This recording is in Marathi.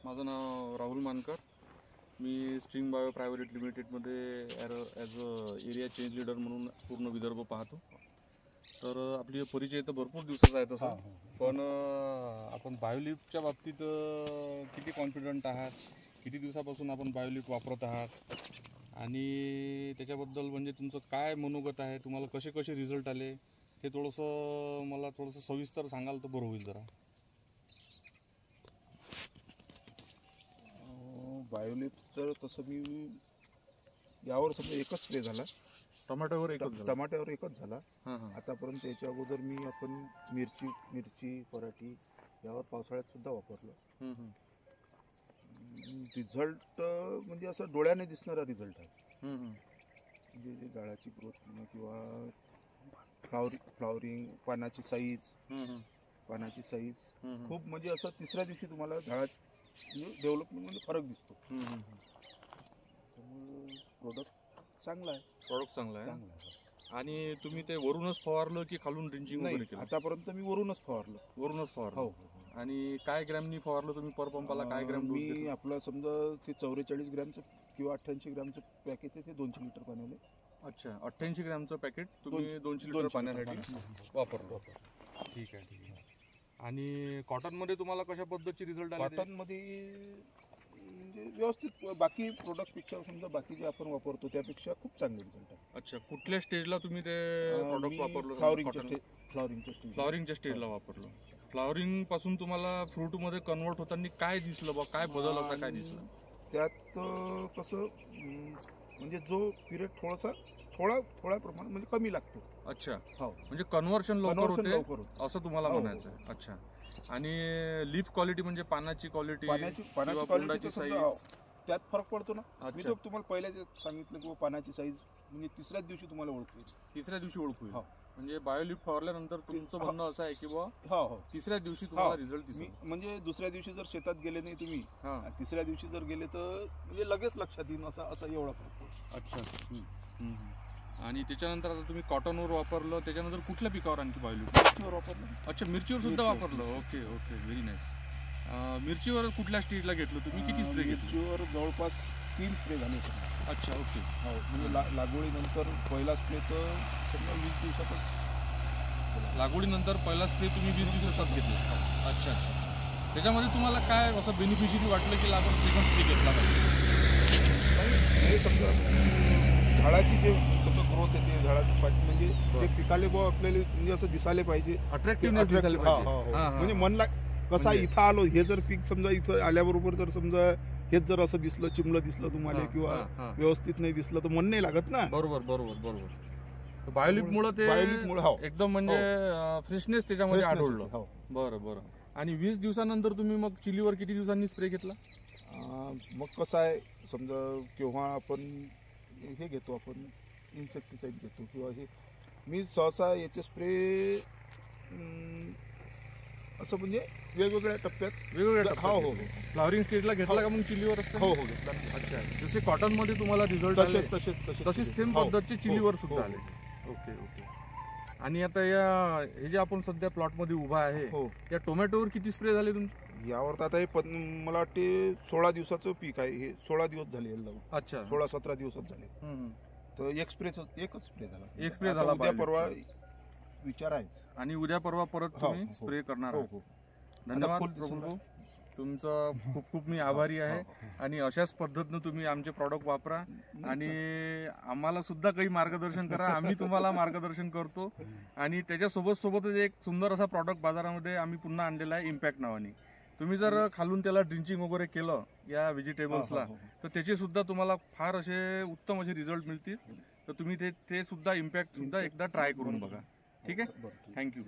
माझं नाव राहुल मानकर. मी स्ट्रिंग बायो प्रायव्हेट लिमिटेडमध्ये as a area change leader म्हणून पूर्ण विदर्भ पाहतो. तर आपली परिचय तर भरपूर दिवसाचा आहे तसं, पण आपण बायोलिफ्टच्या बाबतीत किती कॉन्फिडंट आहात, किती दिवसापासून आपण बायोलिफ्ट वापरत आहात आणि त्याच्याबद्दल म्हणजे तुमचं काय मनोगत आहे, तुम्हाला कसे कसे रिझल्ट आले ते मला थोडंसं सविस्तर सांगाल तर बरं होईल जरा. बायोलिफ्ट तर तसं मी यावर समजा एकच स्प्रे झाला, टमाट्यावर एकच झाला. आतापर्यंत याच्या अगोदर आपण मिरची पराठी यावर पावसाळ्यात सुद्धा वापरलं. रिझल्ट म्हणजे असं डोळ्याने दिसणारा रिझल्ट आहे. म्हणजे जे झाडाची ग्रोथ किंवा फ्लॉवरिंग, पानाची साईज खूप म्हणजे असं तिसऱ्या दिवशी तुम्हाला झाडात डेव्हलपमेंट म्हणजे फरक दिसतो. त्यामुळे प्रोडक्ट चांगला आहे. आणि तुम्ही ते वरूनच फवारलं की खालून ड्रिंचिंग वगैरे केलं? आतापर्यंत मी वरूनच फवारलं. हो. आणि काय ग्रॅमनी फवारलं तुम्ही पर पंपाला? काय ग्रॅम डोस मी आपलं समजा ते 44 ग्रॅमचं किंवा 88 ग्रॅमचं पॅकेट आहे, ते 200 लिटर पाण्याने. अच्छा, 88 ग्रॅमचं पॅकेट तुम्ही 200 लिटर पाण्यासाठी वापरलं. ठीक आहे. आणि कॉटनमध्ये तुम्हाला कशा पद्धतीचे रिझल्ट आले? कॉटनमध्ये म्हणजे व्यवस्थित बाकी प्रोडक्टपेक्षा समजा बाकी जे आपण वापरतो त्यापेक्षा खूप चांगले रिझल्ट आहे. अच्छा, कुठल्या स्टेजला तुम्ही ते प्रोडक्ट वापरलं? फ्लॉवरिंगच्या स्टेजला वापरलं. फ्लॉवरिंग पासून तुम्हाला फ्रूटमध्ये कन्वर्ट होताना काय दिसलं बा? काय बदल असा काय दिसला त्यात? कसं म्हणजे जो पिरियड थोड्या प्रमाणात म्हणजे कमी लागतो. अच्छा, हो. म्हणजे कन्व्हर्शन लवकर होते असं तुम्हाला म्हणायचं आहे. अच्छा, आणि लीफ क्वालिटी म्हणजे पानाची क्वालिटी, पानाची साईज त्यात फरक पडतो ना. मी तर तुम्हाला पहिल्या सांगितलं की पानाची साईज म्हणजे तिसऱ्याच दिवशी तुम्हाला ओळखू येईल. म्हणजे बायोलिफ्ट फवारल्यानंतर तुमचं म्हणणं असं आहे की बुवा तिसऱ्या दिवशी तुम्हाला रिझल्ट दिसेल. म्हणजे दुसऱ्या दिवशी जर शेतात गेले नाही तुम्ही, तिसऱ्या दिवशी जर गेले तर म्हणजे लगेच लक्षात येईल असं एवढा फरक. अच्छा. आणि त्याच्यानंतर आता तुम्ही कॉटनवर वापरलं, त्याच्यानंतर कुठल्या पिकावर आणखी बायोलिफ्ट? मिरचीवर वापरलं. अच्छा, मिरचीवर सुद्धा वापरलं. Okay, very nice. मिरचीवर कुठल्या स्टेजला घेतलं तुम्ही? किती स्प्रे घेतले? मिरचीवर जवळपास 3 स्प्रे झाले. अच्छा, ओके. हो, म्हणजे लागवडीनंतर पहिला स्प्रे तर समजा 20 दिवसातच. लागवडीनंतर पहिला स्प्रे तुम्ही 20 दिवसात घेतला? अच्छा. त्याच्यामध्ये तुम्हाला काय असं बेनिफिशियरी वाटलं की आपण सेकंड स्प्रे घेतला पाहिजे? हे समजा झाडाची जे ग्रोथ येते, झाडाची म्हणजे ते पिकाले आपल्याला म्हणजे असं दिसायला पाहिजे, अट्रॅक्टिव्हनेस दिसायला पाहिजे. म्हणजे मनला कसा इथं आलो, हे जर पीक समजा इथं आल्याबरोबर जर समजा हेच जर असं दिसलं, चिमलं दिसलं तुम्हाला किंवा व्यवस्थित नाही दिसलं तर मन नाही लागत ना. बरोबर. बायोलिफ्टमुळे ते एकदम म्हणजे फ्रेशनेस त्याच्यामध्ये आढळलं. बरं. आणि 20 दिवसानंतर तुम्ही मग चिलीवर किती दिवसांनी स्प्रे घेतला? मग कसं आहे समजा केव्हा आपण हे घेतो, आपण इन्सेक्टिसाईड घेतो किंवा हे मी सहसा याचे स्प्रे असं म्हणजे वेगवेगळ्या टप्प्यात हो. फ्लॉवरिंग स्टेजला घेतला का मग चिलीवर असतं? हो घेतला. अच्छा, जसे कॉटन मध्ये तुम्हाला रिझल्ट आले तसेच सेम पद्धतीचे चिलीवर सुद्धा आले. ओके. आणि आता हे जे आपण सध्या प्लॉट मध्ये उभा आहे, या टोमॅटोवर किती स्प्रे झाले तुमचे? यावर तर आता हे मला वाटते 16 दिवसाचं पीक आहे. हे 16 दिवस झाले. अच्छा, 16-17 दिवसात झाले. तर एकच स्प्रे झाला. उद्या परवा विचार आहे. आणि उद्या परवा परत तुम्ही स्प्रे करणार आहात. धन्यवाद प्रभू, तुमचं खूप मी आभारी आहे. आणि अशाच पद्धतीनं तुम्ही आमचे प्रॉडक्ट वापरा आणि आम्हाला सुद्धा काही मार्गदर्शन करा. आम्ही तुम्हाला मार्गदर्शन करतो. आणि त्याच्यासोबतच एक सुंदर असा प्रॉडक्ट बाजारामध्ये आम्ही पुन्हा आणलेला आहे, इम्पॅक्ट नावाने. तुम्ही जर खालून त्याला ड्रिंचिंग वगैरे केलं या व्हेजिटेबल्सला तर त्याचे सुद्धा तुम्हाला फार असे उत्तम असे रिझल्ट मिळतील. तर तुम्ही ते सुद्धा इम्पॅक्ट सुद्धा एकदा ट्राय करून बघा. ठीक आहे, थँक्यू.